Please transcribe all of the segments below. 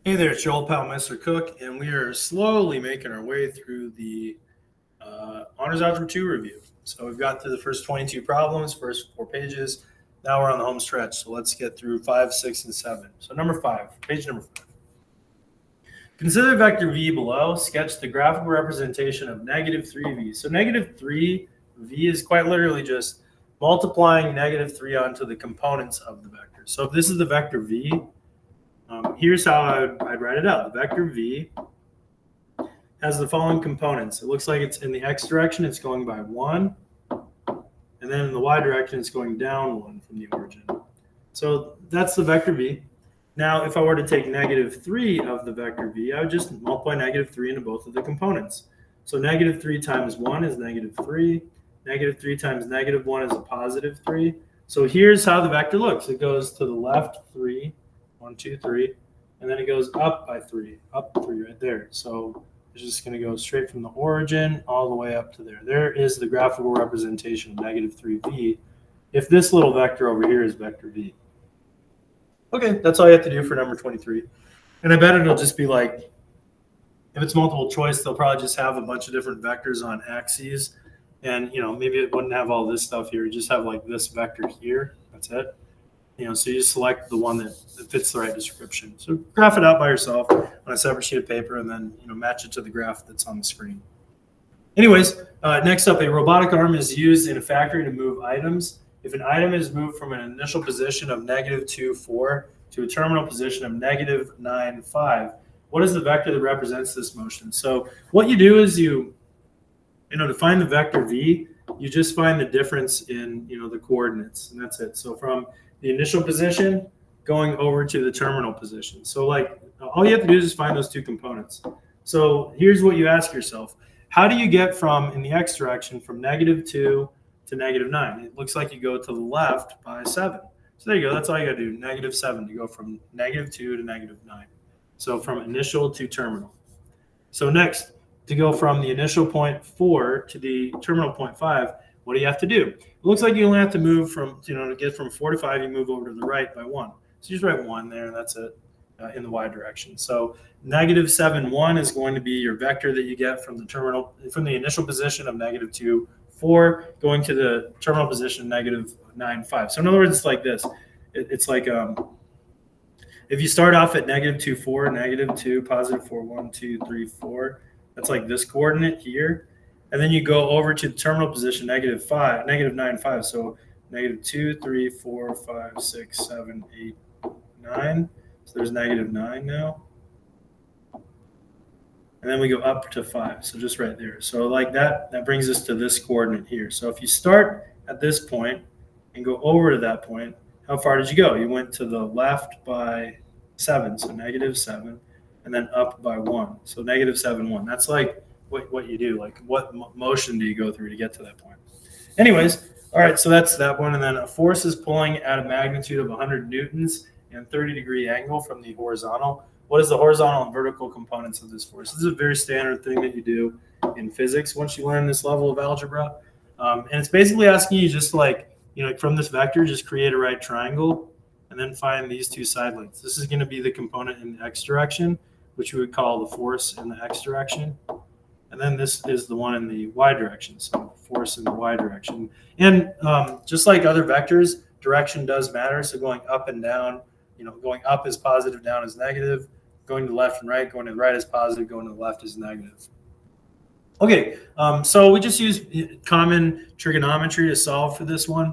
Hey there, it's your old pal, Mr. Cook, and we are slowly making our way through the Honors Algebra 2 review. So we've got through the first 22 problems, first 4 pages. Now we're on the home stretch, so let's get through 5, 6, and 7. So number 5, page number 5. Consider the vector v below. Sketch the graphical representation of negative 3v. So negative 3v is quite literally just multiplying negative 3 onto the components of the vector. So if this is the vector v, here's how I'd write it out. The vector v has the following components. It looks like it's in the x direction, it's going by 1. And then in the y direction, it's going down 1 from the origin. So that's the vector v. Now, if I were to take negative 3 of the vector v, I would just multiply negative 3 into both of the components. So negative 3 times 1 is negative 3. Negative 3 times negative 1 is a positive 3. So here's how the vector looks. It goes to the left 3, 1, 2, 3, and then it goes up by 3, up 3 right there. So it's just going to go straight from the origin all the way up to there. There is the graphical representation of negative 3v if this little vector over here is vector v. Okay, that's all you have to do for number 23. And I bet it'll just be like, if it's multiple choice, they'll probably just have a bunch of different vectors on axes. And, maybe it wouldn't have all this stuff here. You just have like this vector here. That's it. So you just select the one that fits the right description. So graph it out by yourself on a separate sheet of paper and then, match it to the graph that's on the screen. Anyways, next up, a robotic arm is used in a factory to move items. If an item is moved from an initial position of negative 2, 4 to a terminal position of negative 9, 5, what is the vector that represents this motion? So what you do is to find the vector v, you just find the difference in, the coordinates, and that's it. So from the initial position going over to the terminal position. So like all you have to do is just find those two components. So here's what you ask yourself. How do you get from, in the x direction, from negative 2 to negative 9? It looks like you go to the left by 7. So there you go. That's all you got to do, negative 7 to go from negative 2 to negative 9. So from initial to terminal. So next, to go from the initial point 4 to the terminal point 5, what do you have to do? It looks like you only have to move from, to get from 4 to 5, you move over to the right by 1. So you just write 1 there, and that's it in the y direction. So negative 7, 1 is going to be your vector that you get from the initial position of negative 2, 4, going to the terminal position of negative 9, 5. So in other words, it's like this. It's like if you start off at negative 2, 4, negative 2, positive 4, 1, 2, 3, 4, that's like this coordinate here. And then you go over to the terminal position, negative 9, 5. So negative 2, 3, 4, 5, 6, 7, 8, 9. So there's negative 9 now. And then we go up to 5. So just right there. So like that brings us to this coordinate here. So if you start at this point and go over to that point, how far did you go? You went to the left by 7, so negative 7, and then up by 1. So negative 7, 1. That's like what you do. Like what motion do you go through to get to that point? Anyways, all right, so that's that one. And then a force is pulling at a magnitude of 100 newtons and 30-degree angle from the horizontal. What is the horizontal and vertical components of this force? This is a very standard thing that you do in physics once you learn this level of algebra. And it's basically asking you just like, from this vector, just create a right triangle and then find these two side lengths. This is going to be the component in the x direction, which we would call the force in the x direction. And then this is the one in the y direction, so force in the y direction. And just like other vectors, direction does matter. So going up and down, going up is positive, down is negative. Going to the left and right, going to the right is positive, going to the left is negative. Okay, so we just use common trigonometry to solve for this one.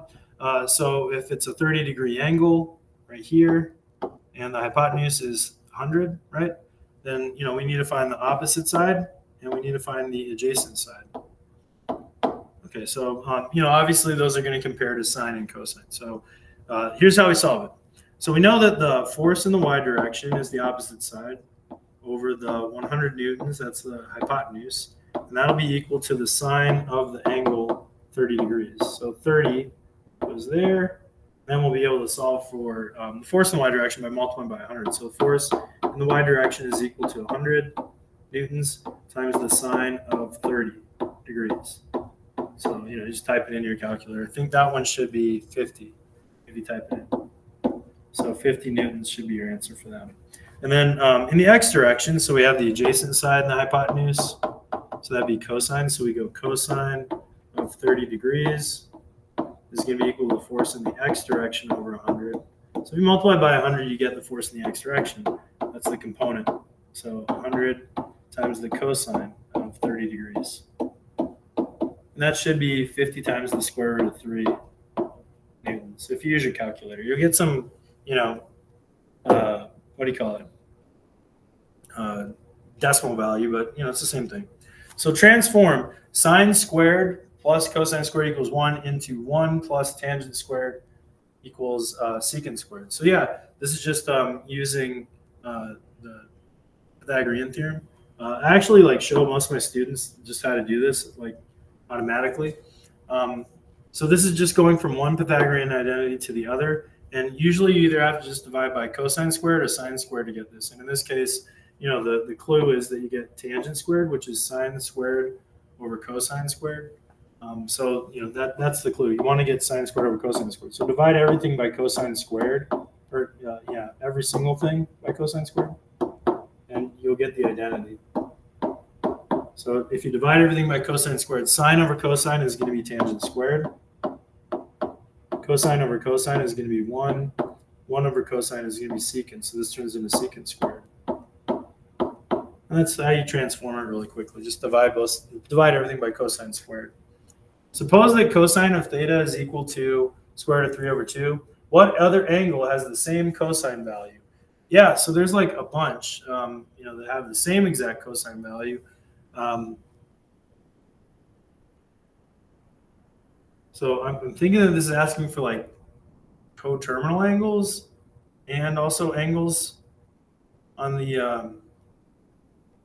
So if it's a 30-degree angle right here, and the hypotenuse is 100, right? Then, we need to find the opposite side, and we need to find the adjacent side. Okay, so, obviously those are going to compare to sine and cosine. So here's how we solve it. So we know that the force in the y direction is the opposite side over the 100 newtons, that's the hypotenuse, and that'll be equal to the sine of the angle 30 degrees. So 30 goes there. Then we'll be able to solve for the force in the y direction by multiplying by 100. So the force in the y direction is equal to 100 newtons times the sine of 30 degrees. So, just type it into your calculator. I think that one should be 50 if you type it in. So 50 newtons should be your answer for them. And then in the x direction, so we have the adjacent side and the hypotenuse. So that'd be cosine. So we go cosine of 30 degrees is going to be equal to the force in the x direction over 100. So if you multiply by 100, you get the force in the x direction. That's the component. So 100 times the cosine of 30 degrees. And that should be 50 times the square root of 3 newtons. So if you use your calculator, you'll get some, what do you call it? Decimal value, but it's the same thing. So transform sine squared plus cosine squared equals 1 into 1 plus tangent squared equals secant squared. So yeah, this is just using the Pythagorean theorem. I actually show most of my students just how to do this automatically. So this is just going from one Pythagorean identity to the other. And usually you either have to just divide by cosine squared or sine squared to get this. And in this case, the clue is that you get tangent squared, which is sine squared over cosine squared. So that's the clue. You want to get sine squared over cosine squared. So divide everything by cosine squared, or every single thing by cosine squared, and you'll get the identity. So if you divide everything by cosine squared, sine over cosine is going to be tangent squared. Cosine over cosine is going to be 1. 1 over cosine is going to be secant. So this turns into secant squared. And that's how you transform it really quickly. Just divide everything by cosine squared. Suppose that cosine of theta is equal to square root of 3 over 2. What other angle has the same cosine value? Yeah, so there's a bunch, that have the same exact cosine value. So I'm thinking that this is asking for coterminal angles and also angles on the,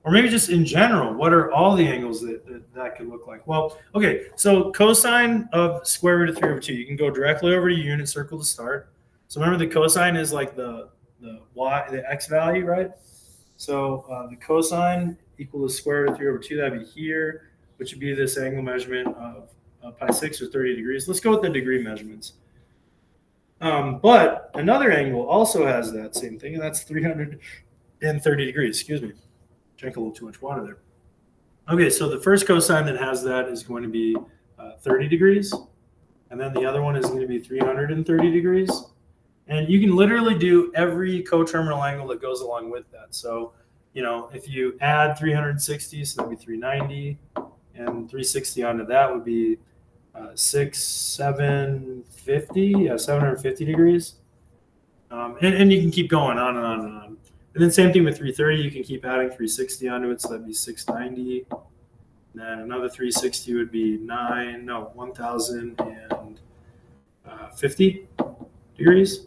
or maybe just in general, what are all the angles that could look like? Well, okay, so cosine of square root of 3 over 2, you can go directly over to unit circle to start. So remember the cosine is the x value, right? So the cosine equal to square root of 3 over 2, that'd be here, which would be this angle measurement of pi 6 or 30 degrees. Let's go with the degree measurements. But another angle also has that same thing, and that's 330 degrees. Excuse me. Drank a little too much water there. Okay, so the first cosine that has that is going to be 30 degrees. And then the other one is going to be 330 degrees. And you can literally do every coterminal angle that goes along with that. So, if you add 360, so that would be 390, and 360 onto that would be 750 degrees. And you can keep going on and on and on. And then same thing with 330, you can keep adding 360 onto it, so that'd be 690. And then another 360 would be 1050 degrees.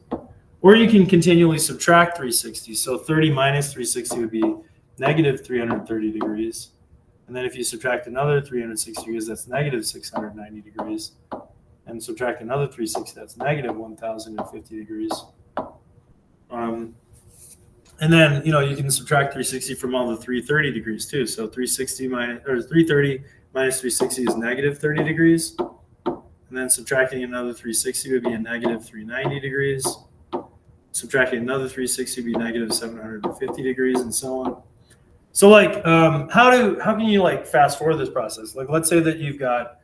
Or you can continually subtract 360. So 30 minus 360 would be negative 330 degrees. And then if you subtract another 360 degrees, that's negative 690 degrees. And subtract another 360, that's negative 1050 degrees. And then, you can subtract 360 from all the 330 degrees too. So 330 minus 360 is negative 30 degrees. And then subtracting another 360 would be a negative 390 degrees. Subtracting another 360 would be negative 750 degrees, and so on. So how can you fast forward this process? Let's say that you've got,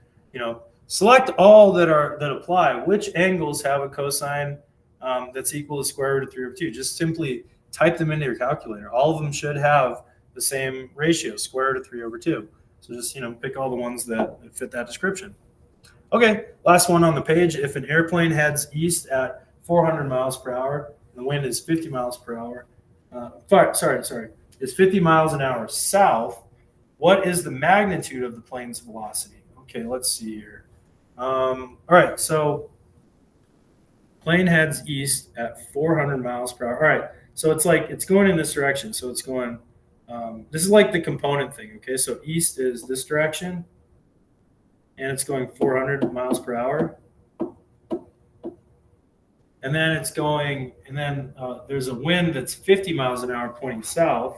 select all that apply. Which angles have a cosine that's equal to square root of 3 over 2? Just simply type them into your calculator. All of them should have the same ratio, square root of 3 over 2. So just, pick all the ones that fit that description. Okay, last one on the page. If an airplane heads east at 400 miles per hour, and the wind is 50 miles per hour, is 50 miles an hour south, what is the magnitude of the plane's velocity? Okay, let's see here. All right, so plane heads east at 400 miles per hour. All right, so it's going in this direction. So it's going, this is the component thing, okay? So east is this direction, and it's going 400 miles per hour. And then there's a wind that's 50 miles an hour pointing south.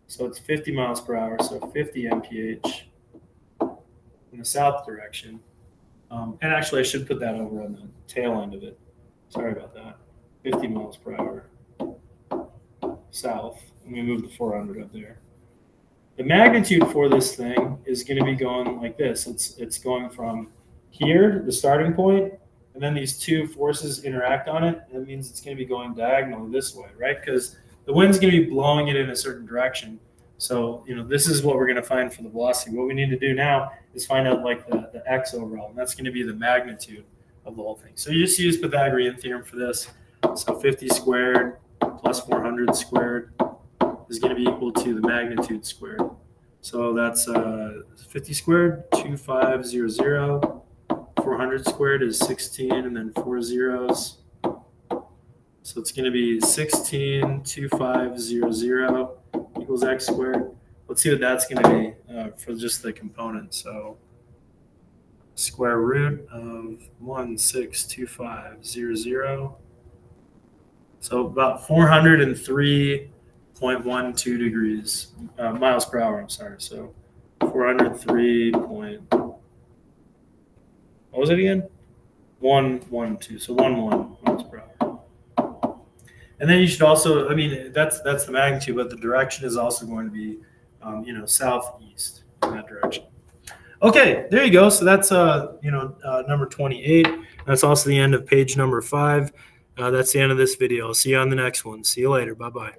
So it's 50 miles per hour, so 50 mph in the south direction. And actually, I should put that over on the tail end of it. Sorry about that. 50 miles per hour south, and we move the 400 up there. The magnitude for this thing is going to be going like this. It's going from here, the starting point, and then these two forces interact on it. That means it's going to be going diagonally this way, right? Because the wind's going to be blowing it in a certain direction. So, this is what we're going to find for the velocity. What we need to do now is find out like the x overall, and that's going to be the magnitude of the whole thing. So you just use Pythagorean theorem for this. So 50 squared plus 400 squared is going to be equal to the magnitude squared. So that's 50 squared, 2500. 400 squared is 16, and then 4 zeros. So it's going to be 162500 equals x squared. Let's see what that's going to be for just the component. So square root of 162500. So about 403.12 degrees, miles per hour, I'm sorry. So 403. What was it again? 112. So 11 miles per hour. And then you should also, that's the magnitude, but the direction is also going to be, southeast in that direction. Okay, there you go. So that's, number 28. That's also the end of page number 5. That's the end of this video. I'll see you on the next one. See you later. Bye-bye.